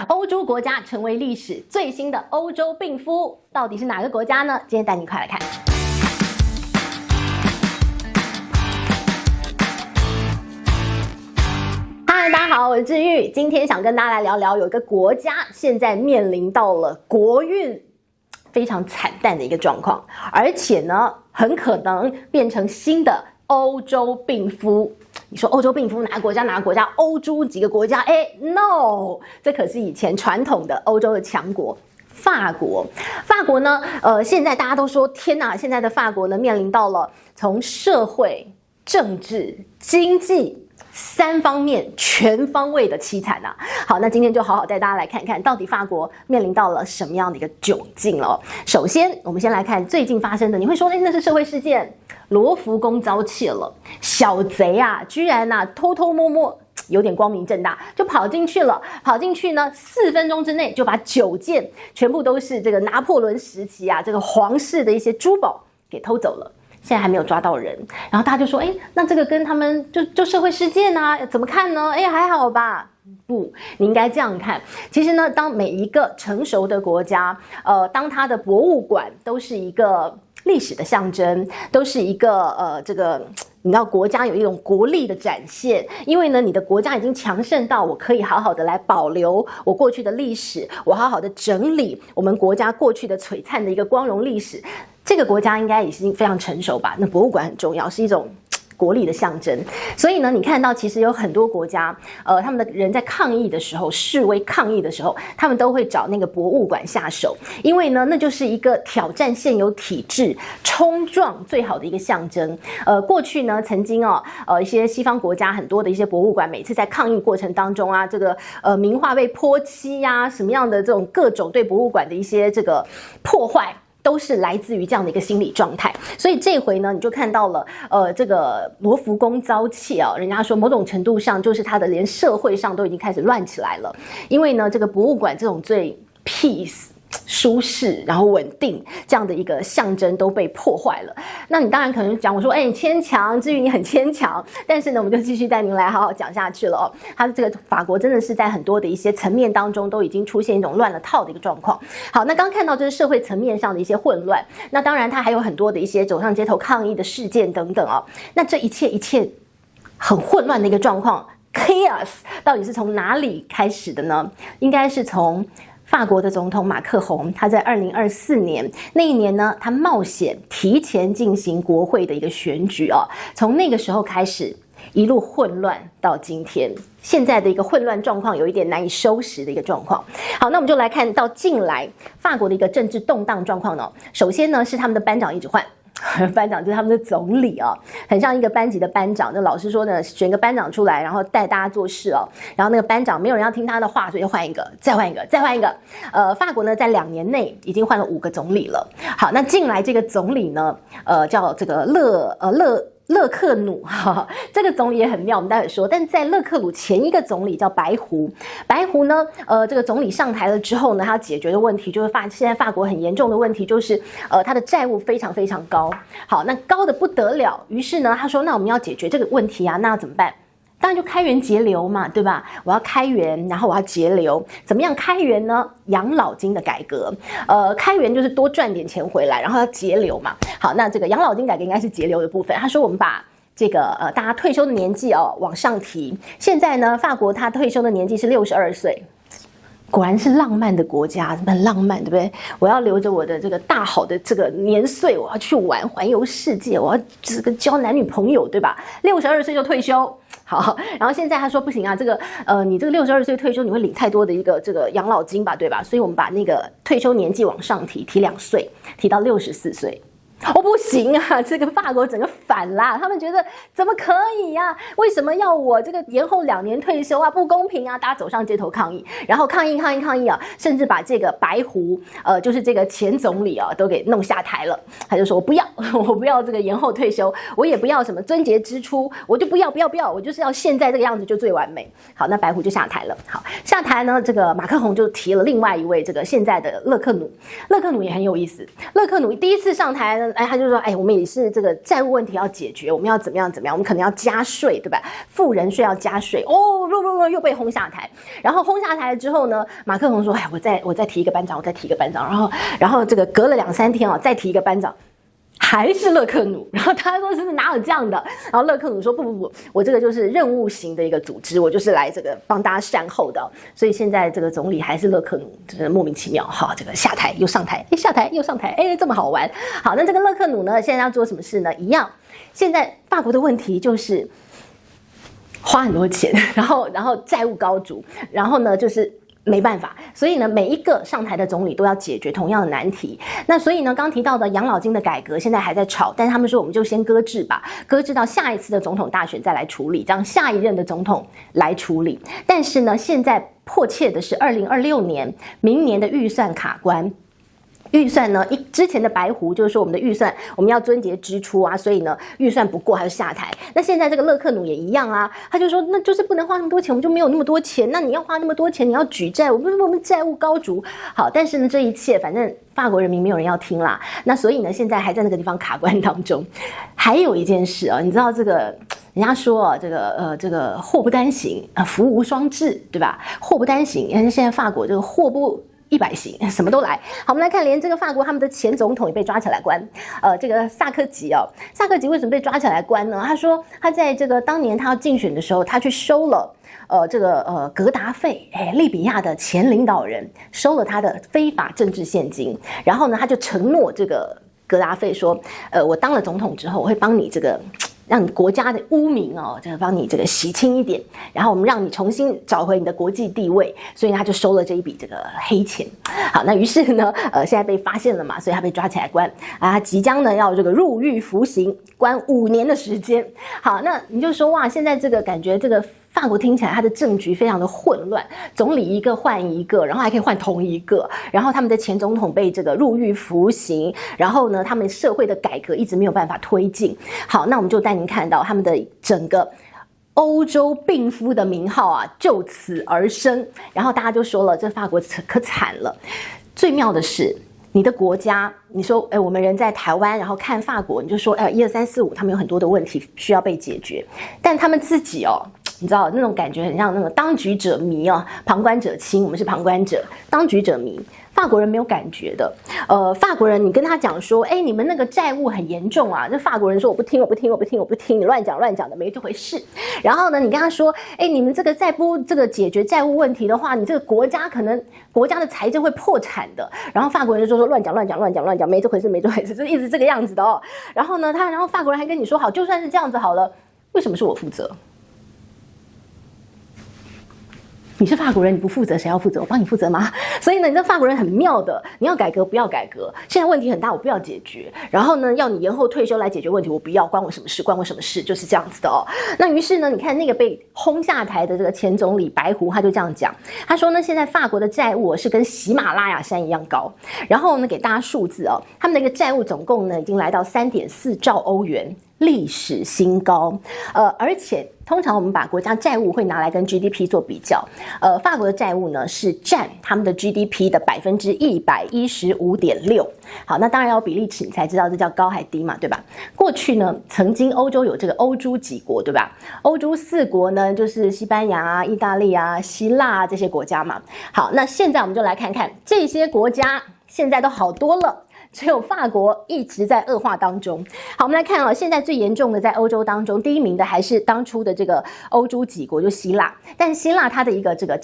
欧洲国家成为历史最新的欧洲病夫，到底是哪个国家呢？今天带你快来看。嗨，大家好，我是治愈。今天想跟大家来聊聊，有一个国家现在面临到了国运非常惨淡的一个状况，而且呢，很可能变成新的欧洲病夫。你说欧洲病夫哪个国家？哪个国家？欧洲几个国家？No， 这可是以前传统的欧洲的强国。法国呢？现在大家都说，天哪！现在的法国呢，面临到了从社会、政治、经济3方面全方位的凄惨啊！好，那今天就好好带大家来看看，到底法国面临到了什么样的一个窘境了。首先，我们先来看最近发生的，你会说，那是社会事件。罗浮宫遭窃了，小贼啊，居然啊偷偷摸摸，有点光明正大就跑进去了。跑进去呢，4分钟之内就把9件全部都是这个拿破仑时期啊，这个皇室的一些珠宝给偷走了。现在还没有抓到人，然后大家就说，那这个跟他们就社会事件啊，怎么看呢？还好吧。不，你应该这样看。其实呢，当每一个成熟的国家，当它的博物馆都是一个历史的象征，都是一个你知道国家有一种国力的展现，因为呢，你的国家已经强盛到我可以好好的来保留我过去的历史，我好好的整理我们国家过去的璀璨的一个光荣历史。这个国家应该已经非常成熟吧？那博物馆很重要，是一种国力的象征。所以呢，你看到其实有很多国家，他们的人在抗议的时候，示威抗议的时候，他们都会找那个博物馆下手，因为呢，那就是一个挑战现有体制、冲撞最好的一个象征。过去呢，曾经一些西方国家很多的一些博物馆，每次在抗议过程当中啊，这个名画被泼漆呀，什么样的这种各种对博物馆的一些这个破坏。都是来自于这样的一个心理状态，所以这回呢，你就看到了，这个罗浮宫遭窃人家说某种程度上就是它的连社会上都已经开始乱起来了，因为呢，这个博物馆这种最 peace。舒适，然后稳定这样的一个象征都被破坏了。那你当然可能讲我说，你牵强，至于你很牵强。但是呢，我们就继续带您来好好讲下去了它这个法国真的是在很多的一些层面当中都已经出现一种乱了套的一个状况。好，那刚看到就是社会层面上的一些混乱，那当然它还有很多的一些走上街头抗议的事件等等那这一切很混乱的一个状况 ，chaos 到底是从哪里开始的呢？应该是从法国的总统马克宏，他在2024年那一年呢，他冒险提前进行国会的一个选举从那个时候开始，一路混乱到今天，现在的一个混乱状况有一点难以收拾的一个状况。好，那我们就来看到近来法国的一个政治动荡状况呢。首先呢，是他们的班长一直换。班长就是他们的总理很像一个班级的班长。那老师说呢，选个班长出来，然后带大家做事然后那个班长没有人要听他的话，所以换一个，再换一个，再换一个。法国呢，在2年内已经换了5个总理了。好，那近来这个总理呢，叫这个勒克鲁这个总理也很妙，我们待会说。但在勒克鲁前一个总理叫白胡呢，这个总理上台了之后呢，他要解决的问题就是现在法国很严重的问题就是他的债务非常非常高。好，那高的不得了。于是呢，他说那我们要解决这个问题那要怎么办？当然就开源节流嘛，对吧？我要开源，然后我要节流。怎么样开源呢？养老金的改革。开源就是多赚点钱回来，然后要节流嘛。好，那这个养老金改革应该是节流的部分。他说我们把这个大家退休的年纪往上提。现在呢，法国他退休的年纪是62岁。果然是浪漫的国家，很浪漫，对不对？我要留着我的这个大好的这个年岁，我要去玩，环游世界，我要这个交男女朋友，对吧？62岁就退休，好。然后现在他说不行这个你这个62岁退休，你会领太多的一个这个养老金吧，对吧？所以我们把那个退休年纪往上提2岁，提到64岁。不行这个法国整个反啦，他们觉得怎么可以为什么要我这个延后2年退休不公平大家走上街头抗议，然后抗议甚至把这个白胡就是这个前总理都给弄下台了。他就说我不要这个延后退休，我也不要什么春节支出，我就不要，我就是要现在这个样子就最完美。好，那白胡就下台了。好，下台呢，这个马克宏就提了另外一位这个现在的勒克鲁也很有意思。勒克鲁第一次上台呢他就说，我们也是这个债务问题要解决，我们要怎么样怎么样，我们可能要加税，对吧？富人税要加税，又被轰下台。然后轰下台了之后呢，马克龙说，我再提一个班长，我再提一个班长，然后这个隔了2-3天再提一个班长。还是勒克努，然后他说是哪有这样的？然后勒克努说不，我这个就是任务型的一个组织，我就是来这个帮大家善后的。所以现在这个总理还是勒克努，真的莫名其妙哈，这个下台又上台，下台又上台，这么好玩。好，那这个勒克努呢，现在要做什么事呢？一样，现在法国的问题就是花很多钱，然后债务高筑，然后呢就是没办法，所以呢，每一个上台的总理都要解决同样的难题。那所以呢，刚提到的养老金的改革现在还在吵，但是他们说我们就先搁置吧，搁置到下一次的总统大选再来处理，让下一任的总统来处理。但是呢，现在迫切的是2026年，明年的预算卡关。预算呢，之前的白狐就是说我们的预算我们要撙节支出啊，所以呢预算不过还是下台。那现在这个勒克努也一样啊，他就说那就是不能花那么多钱，我们就没有那么多钱。那你要花那么多钱，你要举债，我们债务高筑。好，但是呢这一切反正法国人民没有人要听啦。那所以呢现在还在那个地方卡关当中。还有一件事啊，你知道这个。人家说这个祸不单行福无双至，对吧？祸不单行，现在法国这个祸不100行，什么都来。好，我们来看，连这个法国他们的前总统也被抓起来关。这个萨科齐萨科齐为什么被抓起来关呢？他说他在这个当年他要竞选的时候，他去收了格达费，利比亚的前领导人收了他的非法政治现金，然后呢他就承诺这个格达费说，我当了总统之后，我会帮你这个。让你国家的污名这个帮你这个洗清一点，然后我们让你重新找回你的国际地位，所以他就收了这一笔这个黑钱。好，那于是呢，现在被发现了嘛，所以他被抓起来关啊，他即将呢要这个入狱服刑，关5年的时间。好，那你就说哇，现在这个感觉这个。法国听起来它的政局非常的混乱，总理一个换一个，然后还可以换同一个，然后他们的前总统被这个入狱服刑，然后呢，他们社会的改革一直没有办法推进。好，那我们就带您看到他们的整个欧洲病夫的名号啊，就此而生。然后大家就说了，这法国可惨了。最妙的是。你的国家，你说，我们人在台湾，然后看法国，你就说，1、2、3、4、5，他们有很多的问题需要被解决，但他们自己你知道那种感觉很像那个当局者迷旁观者清，我们是旁观者，当局者迷。法国人没有感觉的，法国人你跟他讲说，你们那个债务很严重啊，这法国人说我不听，你乱讲的，没这回事。然后呢，你跟他说，你们这个再不这个解决债务问题的话，你这个国家可能国家的财政会破产的。然后法国人就说乱讲，没这回事，就一直这个样子的然后呢，然后法国人还跟你说好，就算是这样子好了，为什么是我负责？你是法国人，你不负责，谁要负责？我帮你负责吗？所以呢，你这法国人很妙的，你要改革不要改革，现在问题很大，我不要解决。然后呢，要你延后退休来解决问题，我不要，关我什么事？就是这样子的那于是呢，你看那个被轰下台的这个前总理白狐，他就这样讲，他说呢，现在法国的债务是跟喜马拉雅山一样高。然后呢，给大家数字他们的一个债务总共呢已经来到3.4兆欧元。历史新高，而且通常我们把国家债务会拿来跟 GDP 做比较，法国的债务呢是占他们的 GDP 的115.6%。好，那当然要比例尺，你才知道这叫高还低嘛，对吧？过去呢，曾经欧洲有这个欧洲几国，对吧？欧洲4国呢，就是西班牙、意大利啊、希腊这些国家嘛。好，那现在我们就来看看这些国家现在都好多了。只有法国一直在恶化当中。好，我们来看现在最严重的在欧洲当中，第一名的还是当初的这个欧洲几国，就希腊。但希腊它的一个这个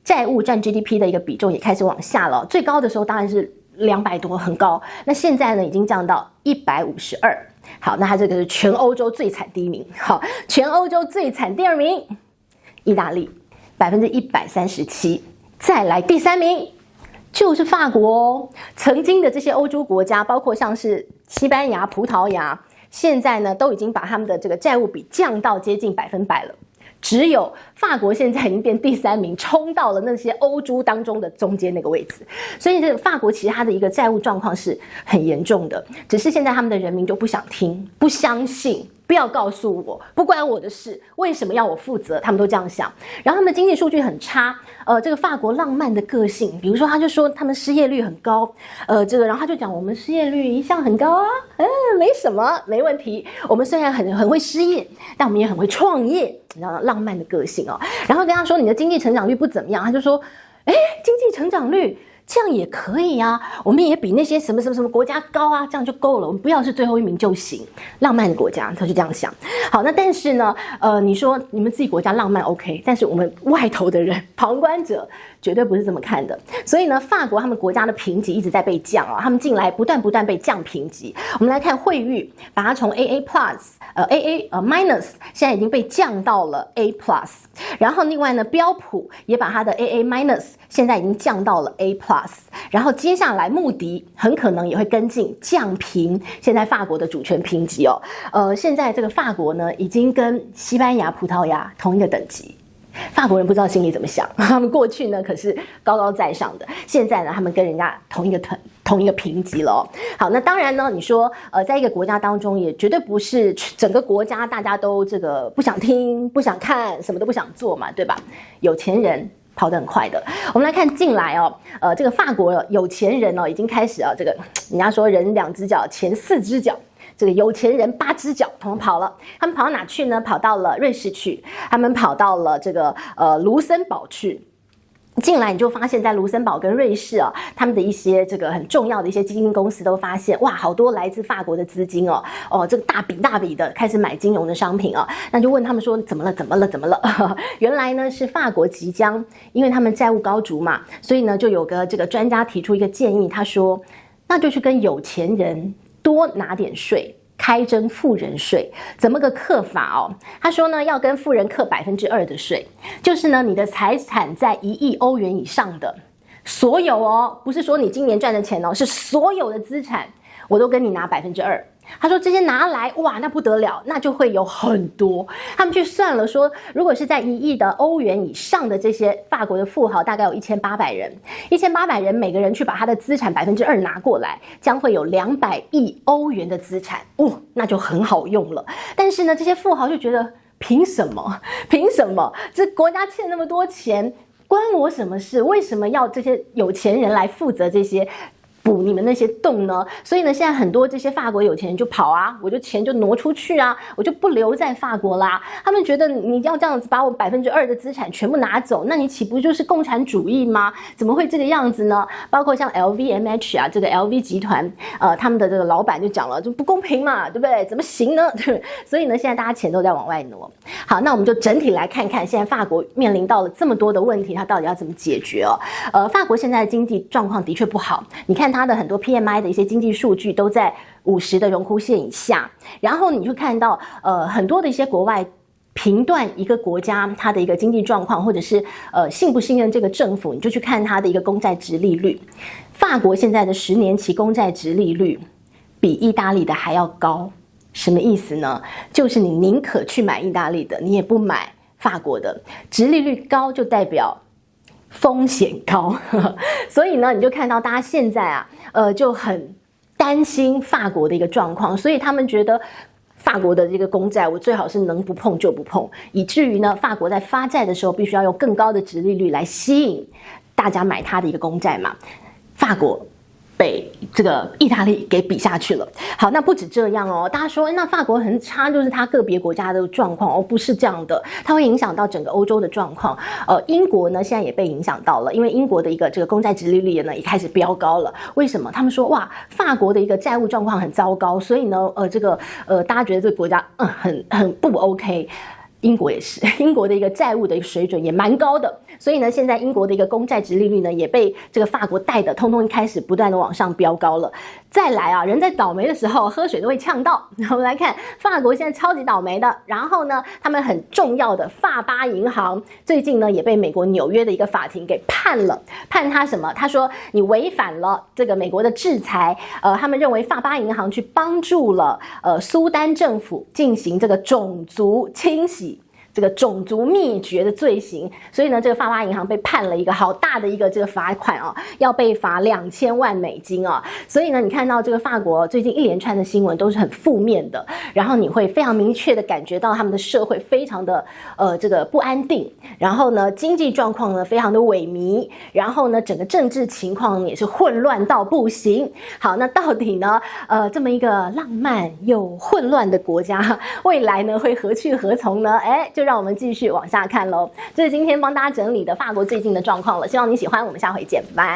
债务占 GDP 的一个比重也开始往下了，最高的时候当然是200多，很高。那现在呢，已经降到152。好，那它这个是全欧洲最惨第一名。好，全欧洲最惨第2名，意大利137%，再来第3名。就是法国曾经的这些欧洲国家，包括像是西班牙、葡萄牙，现在呢都已经把他们的这个债务比降到接近100%了。只有法国现在已经变第3名，冲到了那些欧洲当中的中间那个位置。所以这个法国其实它的一个债务状况是很严重的，只是现在他们的人民就不想听、不相信。不要告诉我，不关我的事，为什么要我负责？他们都这样想。然后他们的经济数据很差，这个法国浪漫的个性，比如说他就说他们失业率很高，然后他就讲我们失业率一向很高啊，没什么，没问题。我们虽然很会失业，但我们也很会创业，你知道浪漫的个性哦。然后跟他说你的经济成长率不怎么样，他就说，经济成长率。这样也可以啊，我们也比那些什么国家高啊，这样就够了。我们不要是最后一名就行。浪漫的国家，他就这样想。好，那但是呢，你说你们自己国家浪漫 OK， 但是我们外头的人、旁观者绝对不是这么看的。所以呢，法国他们国家的评级一直在被降啊，他们近来不断被降评级。我们来看惠誉，把它从 AA Plus、AA Minus， 现在已经被降到了 A Plus。然后另外呢，标普也把它的 AA Minus 现在已经降到了 A Plus。然后接下来穆迪很可能也会跟进降评现在法国的主权评级哦。现在这个法国呢已经跟西班牙、葡萄牙同一个等级。法国人不知道心里怎么想，他们过去呢可是高高在上的，现在呢他们跟人家同一个评级了哦。好，那当然呢，你说在一个国家当中，也绝对不是整个国家大家都这个不想听、不想看，什么都不想做嘛，对吧？有钱人跑得很快的。我们来看近来哦，这个法国有钱人哦已经开始这个人家说人2只脚，钱4只脚。这个有钱人8只脚统统跑了，他们跑到哪去呢？跑到了瑞士去，他们跑到了这个卢森堡去。近来你就发现，在卢森堡跟瑞士他们的一些这个很重要的一些基金公司都发现，哇，好多来自法国的资金这个大笔的开始买金融的商品那就问他们说怎么了？原来呢是法国即将，因为他们债务高筑嘛，所以呢就有个这个专家提出一个建议，他说那就去跟有钱人多拿点税。开征富人税，怎么个课法他说呢，要跟富人课2%的税，就是呢，你的财产在1亿欧元以上的所有不是说你今年赚的钱是所有的资产，我都跟你拿2%。他说这些拿来哇，那不得了，那就会有很多。他们去算了说，如果是在1亿的欧元以上的这些法国的富豪，大概有1800人，1800人每个人去把他的资产2%拿过来，将会有200亿欧元的资产那就很好用了。但是呢，这些富豪就觉得凭什么？这国家欠那么多钱，关我什么事？为什么要这些有钱人来负责这些？补你们那些洞呢？所以呢，现在很多这些法国有钱人就跑我就钱就挪出去我就不留在法国啦。他们觉得你要这样子把我2%的资产全部拿走，那你岂不就是共产主义吗？怎么会这个样子呢？包括像 LVMH 这个 LV 集团，他们的这个老板就讲了，就不公平嘛，对不对？怎么行呢？所以呢，现在大家钱都在往外挪。好，那我们就整体来看看，现在法国面临到了这么多的问题，它到底要怎么解决法国现在的经济状况的确不好，你看它的很多 PMI 的一些经济数据都在50的荣枯线以下，然后你就看到很多的一些国外评断一个国家它的一个经济状况，或者是信不信任这个政府，你就去看它的一个公债殖利率。法国现在的10年期公债殖利率比意大利的还要高，什么意思呢？就是你宁可去买意大利的，你也不买法国的。殖利率高就代表风险高所以呢，你就看到大家现在就很担心法国的一个状况，所以他们觉得法国的这个公债我最好是能不碰就不碰，以至于呢，法国在发债的时候必须要用更高的殖利率来吸引大家买它的一个公债嘛。法国被这个意大利给比下去了。好，那不止这样大家说那法国很差，就是它个别国家的状况不是这样的，它会影响到整个欧洲的状况。英国呢现在也被影响到了，因为英国的一个这个公债殖利率呢也开始飙高了。为什么？他们说哇，法国的一个债务状况很糟糕，所以呢大家觉得这个国家很不 OK。英国也是，英国的一个债务的一个水准也蛮高的，所以呢，现在英国的一个公债殖利率呢，也被这个法国带的，通通开始不断的往上飙高了。再来人在倒霉的时候，喝水都会呛到。我们来看法国现在超级倒霉的，然后呢，他们很重要的法巴银行最近呢，也被美国纽约的一个法庭给判了，判他什么？他说你违反了这个美国的制裁，他们认为法巴银行去帮助了苏丹政府进行这个种族清洗。这个种族灭绝的罪行，所以呢，这个法拉银行被判了一个好大的一个这个罚款啊，要被罚2000万美金啊。所以呢，你看到这个法国最近一连串的新闻都是很负面的，然后你会非常明确的感觉到他们的社会非常的这个不安定，然后呢，经济状况呢非常的萎靡，然后呢，整个政治情况也是混乱到不行。好，那到底呢，这么一个浪漫又混乱的国家，未来呢会何去何从呢？就让我们继续往下看喽。这是今天帮大家整理的法国最近的状况了，希望你喜欢，我们下回见，拜。